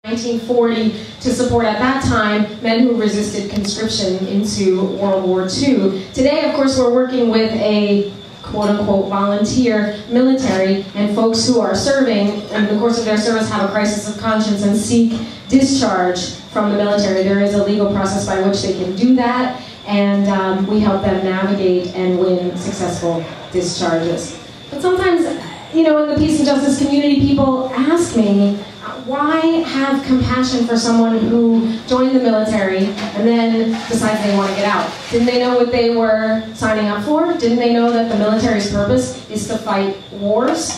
1940 to support, at that time, men who resisted conscription into World War II. Today, of course, we're working with a quote-unquote volunteer military, and folks who are serving in the course of their service have a crisis of conscience and seek discharge from the military. There is a legal process by which they can do that, and we help them navigate and win successful discharges. But sometimes, you know, in the peace and justice community, people ask me, why have compassion for someone who joined the military and then decides they want to get out? Didn't they know what they were signing up for? Didn't they know that the military's purpose is to fight wars?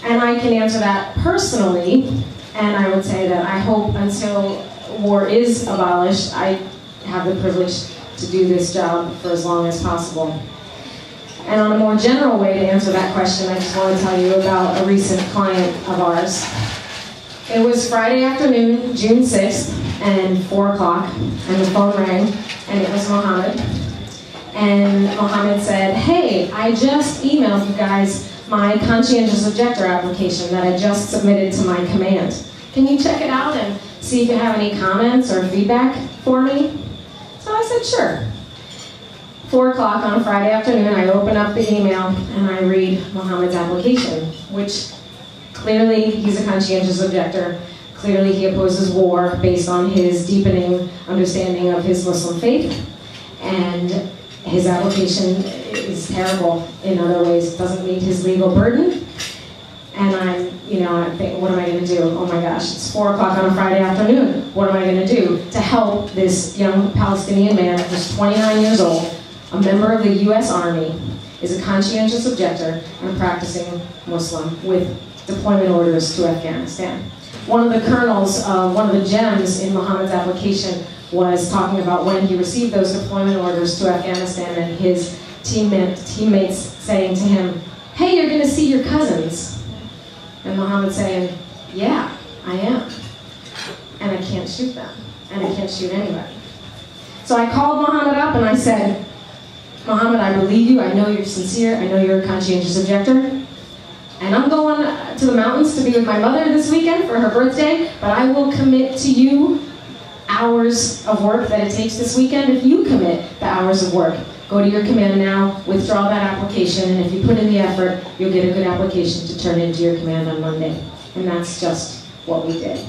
And I can answer that personally, and I would say that I hope until war is abolished, I have the privilege to do this job for as long as possible. And on a more general way to answer that question, I just want to tell you about a recent client of ours. It was Friday afternoon, June 6th, and 4 o'clock, and the phone rang, and it was Mohammed. And Mohammed said, hey, I just emailed you guys my conscientious objector application that I just submitted to my command. Can you check it out and see if you have any comments or feedback for me? So I said, sure. 4 o'clock on Friday afternoon, I open up the email and I read Mohammed's application, which clearly he's a conscientious objector. Clearly he opposes war based on his deepening understanding of his Muslim faith. And his application is terrible in other ways. It doesn't meet his legal burden. And I'm thinking, what am I going to do? Oh my gosh, it's 4 o'clock on a Friday afternoon. What am I going to do to help this young Palestinian man who's 29 years old, a member of the U.S. Army, is a conscientious objector and a practicing Muslim with deployment orders to Afghanistan? One of the kernels, one of the gems in Mohammed's application was talking about when he received those deployment orders to Afghanistan and his teammates saying to him, hey, you're going to see your cousins. And Mohammed saying, yeah, I am. And I can't shoot them. And I can't shoot anybody. So I called Mohammed up and I said, Mohammed, I believe you. I know you're sincere. I know you're a conscientious objector. And I'm going to the mountains to be with my mother this weekend for her birthday, but I will commit to you hours of work that it takes this weekend if you commit the hours of work. Go to your command now, withdraw that application, and if you put in the effort, you'll get a good application to turn into your command on Monday. And that's just what we did.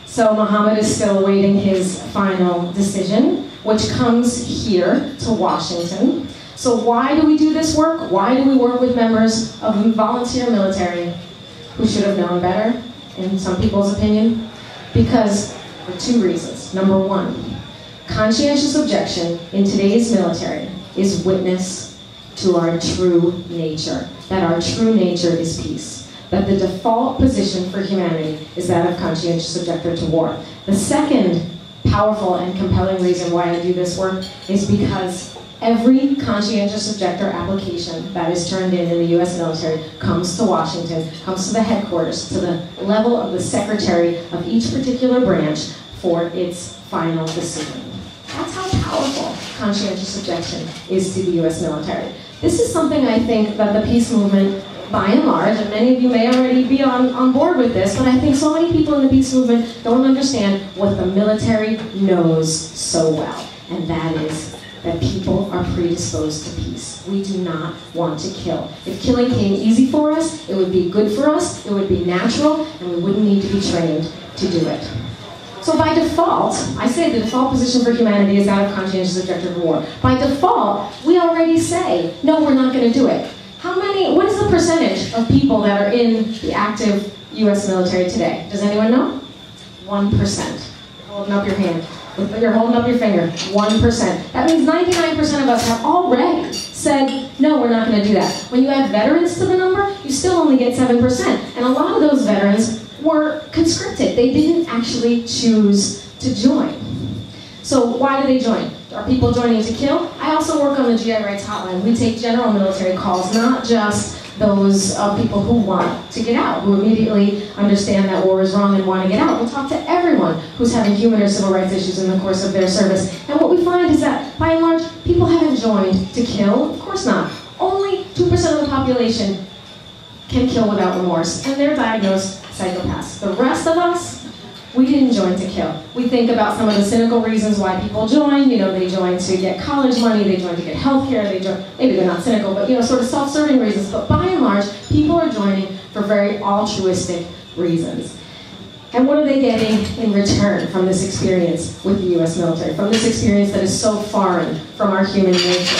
So Mohammed is still awaiting his final decision, which comes here to Washington. So why do we do this work? Why do we work with members of the volunteer military who should have known better, in some people's opinion? Because for two reasons. Number one, conscientious objection in today's military is witness to our true nature, that our true nature is peace, that the default position for humanity is that of conscientious objector to war. The second powerful and compelling reason why I do this work is because every conscientious objector application that is turned in the U.S. military comes to Washington, comes to the headquarters, to the level of the secretary of each particular branch for its final decision. That's how powerful conscientious objection is to the U.S. military. This is something I think that the peace movement, by and large, and many of you may already be on board with this, but I think so many people in the peace movement don't understand what the military knows so well, and that is that people are predisposed to peace. We do not want to kill. If killing came easy for us, it would be good for us, it would be natural, and we wouldn't need to be trained to do it. So by default, I say the default position for humanity is that of conscientious objector to war. By default, we already say, no, we're not going to do it. What is the percentage of people that are in the active U.S. military today? Does anyone know? 1%. Holding up your hand. You're holding up your finger. 1%. That means 99% of us have already said, no, we're not going to do that. When you add veterans to the number, you still only get 7%. And a lot of those veterans were conscripted. They didn't actually choose to join. So why do they join? Are people joining to kill? I also work on the GI Rights Hotline. We take general military calls, not just those people who want to get out, who immediately understand that war is wrong and want to get out. We'll talk to everyone who's having human or civil rights issues in the course of their service. And what we find is that, by and large, people haven't joined to kill. Of course not. Only 2% of the population can kill without remorse, and they're diagnosed psychopaths. The rest of us, we didn't join to kill. We think about some of the cynical reasons why people join. You know, they join to get college money, they join to get health care, they join, maybe they're not cynical, but, you know, sort of self-serving reasons. But by and large, people are joining for very altruistic reasons. And what are they getting in return from this experience with the US military, from this experience that is so foreign from our human nature?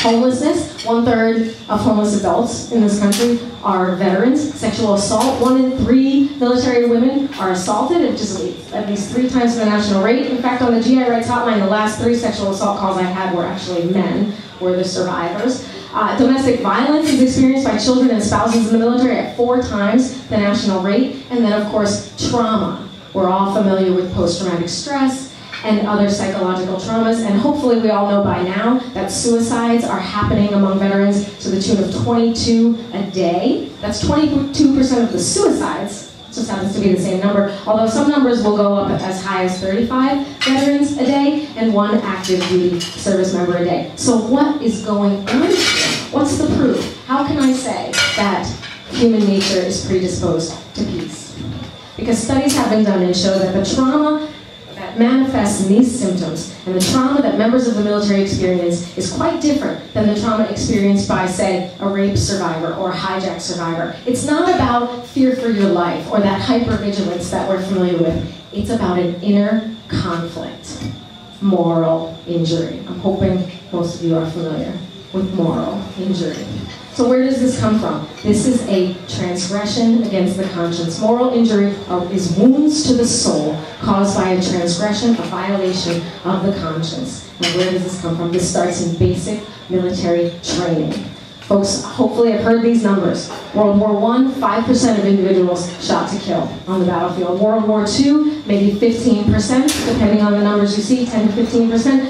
Homelessness, 1/3 of homeless adults in this country are veterans. Sexual assault, 1 in 3 military women are assaulted, at least 3 times the national rate. In fact, on the GI Rights Hotline, the last 3 sexual assault calls I had were actually men, were the survivors. Domestic violence is experienced by children and spouses in the military at 4 times the national rate. And then, of course, trauma. We're all familiar with post-traumatic stress and other psychological traumas, and hopefully we all know by now that suicides are happening among veterans to the tune of 22 a day. That's 22% of the suicides. It just happens to be the same number, although some numbers will go up as high as 35 veterans a day and 1 active duty service member a day. So what is going on here? What's the proof? How can I say that human nature is predisposed to peace? Because studies have been done and show that the trauma that manifests in these symptoms and the trauma that members of the military experience is quite different than the trauma experienced by, say, a rape survivor or a hijack survivor. It's not about fear for your life or that hypervigilance that we're familiar with. It's about an inner conflict, moral injury. I'm hoping most of you are familiar with moral injury. So where does this come from? This is a transgression against the conscience. Moral injury is wounds to the soul caused by a transgression, a violation of the conscience. And where does this come from? This starts in basic military training. Folks, hopefully have heard these numbers. World War I, 5% of individuals shot to kill on the battlefield. World War II, maybe 15%, depending on the numbers you see, 10 to 15%.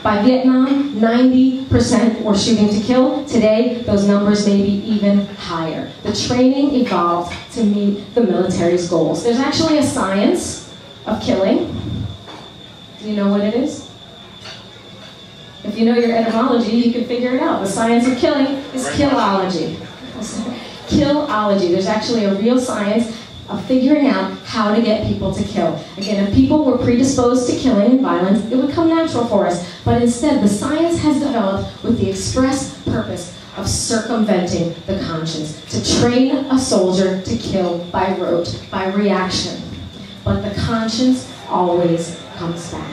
By Vietnam, 90% were shooting to kill. Today, those numbers may be even higher. The training evolved to meet the military's goals. There's actually a science of killing. Do you know what it is? If you know your etymology, you can figure it out. The science of killing is killology. Killology. There's actually a real science of figuring out how to get people to kill. Again, if people were predisposed to killing and violence, it would come natural for us. But instead, the science has developed with the express purpose of circumventing the conscience, to train a soldier to kill by rote, by reaction. But the conscience always comes back.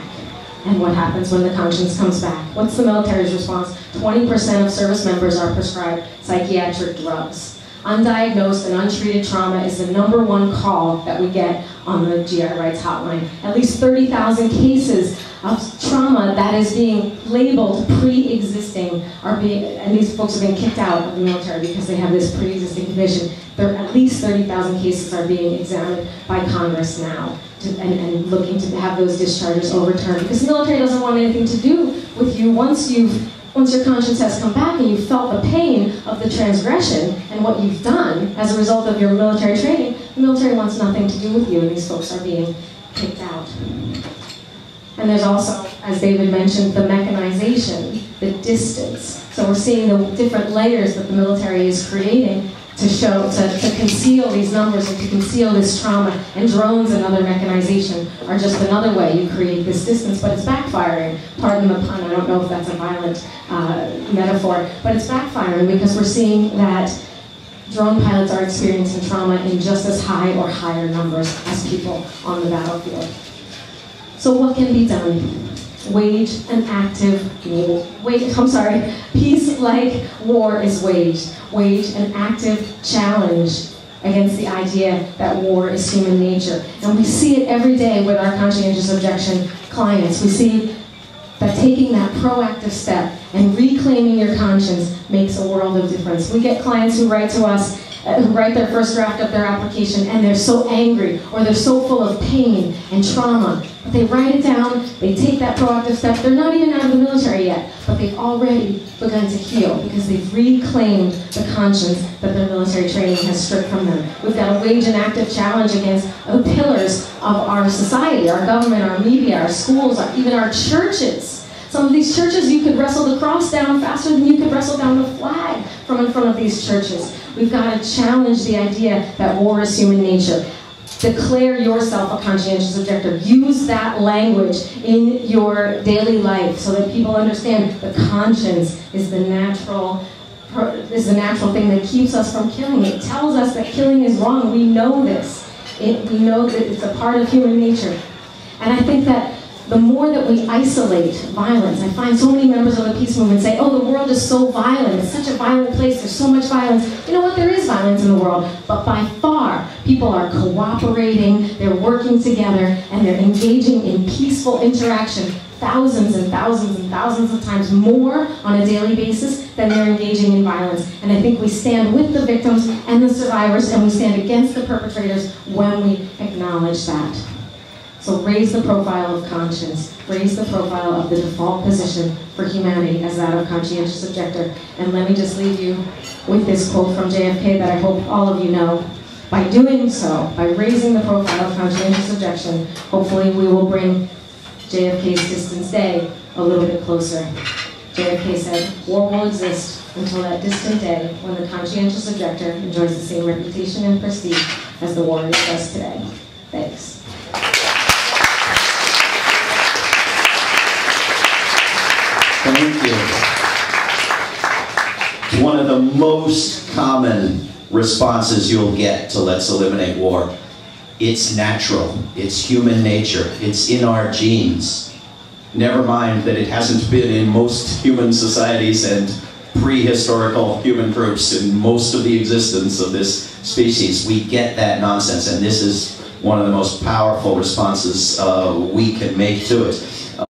And what happens when the conscience comes back? What's the military's response? 20% of service members are prescribed psychiatric drugs. Undiagnosed and untreated trauma is the #1 call that we get on the GI Rights Hotline. At least 30,000 cases of trauma that is being labeled pre-existing and these folks are being kicked out of the military because they have this pre-existing condition. At least 30,000 cases are being examined by Congress now and looking to have those discharges overturned, because the military doesn't want anything to do with you once your conscience has come back and you've felt the pain of the transgression and what you've done as a result of your military training. The military wants nothing to do with you, and these folks are being kicked out. And there's also, as David mentioned, the mechanization, the distance. So we're seeing the different layers that the military is creating to conceal these numbers and to conceal this trauma. And drones and other mechanization are just another way you create this distance, but it's backfiring. Pardon the pun, I don't know if that's a violent metaphor, but it's backfiring because we're seeing that drone pilots are experiencing trauma in just as high or higher numbers as people on the battlefield. So what can be done? Wage an active war. Peace like war is waged. Wage an active challenge against the idea that war is human nature. And we see it every day with our conscientious objection clients. We see that taking that proactive step and reclaiming your conscience makes a world of difference. We get clients who write to us, who write their first draft of their application, and they're so angry or they're so full of pain and trauma. But they write it down, they take that proactive step. They're not even out of the military yet, but they've already begun to heal because they've reclaimed the conscience that their military training has stripped from them. We've got to wage an active challenge against the pillars of our society, our government, our media, our schools, even our churches. Some of these churches, you could wrestle the cross down faster than you could wrestle down the flag from in front of these churches. We've got to challenge the idea that war is human nature. Declare yourself a conscientious objector. Use that language in your daily life so that people understand the conscience is the natural thing that keeps us from killing. It tells us that killing is wrong. We know this. We know that it's a part of human nature. And I think that the more that we isolate violence, I find so many members of the peace movement say, oh, the world is so violent, it's such a violent place, there's so much violence. You know what, there is violence in the world, but by far, people are cooperating, they're working together, and they're engaging in peaceful interaction thousands and thousands and thousands of times more on a daily basis than they're engaging in violence. And I think we stand with the victims and the survivors, and we stand against the perpetrators when we acknowledge that. So raise the profile of conscience, raise the profile of the default position for humanity as that of conscientious objector. And let me just leave you with this quote from JFK that I hope all of you know. By doing so, by raising the profile of conscientious objection, hopefully we will bring JFK's Distance Day a little bit closer. JFK said, war will exist until that distant day when the conscientious objector enjoys the same reputation and prestige as the warrior does today. Thanks. Thank you. It's one of the most common responses you'll get to Let's Eliminate War. It's natural. It's human nature. It's in our genes. Never mind that it hasn't been in most human societies and prehistorical human groups in most of the existence of this species. We get that nonsense, and this is one of the most powerful responses we can make to it.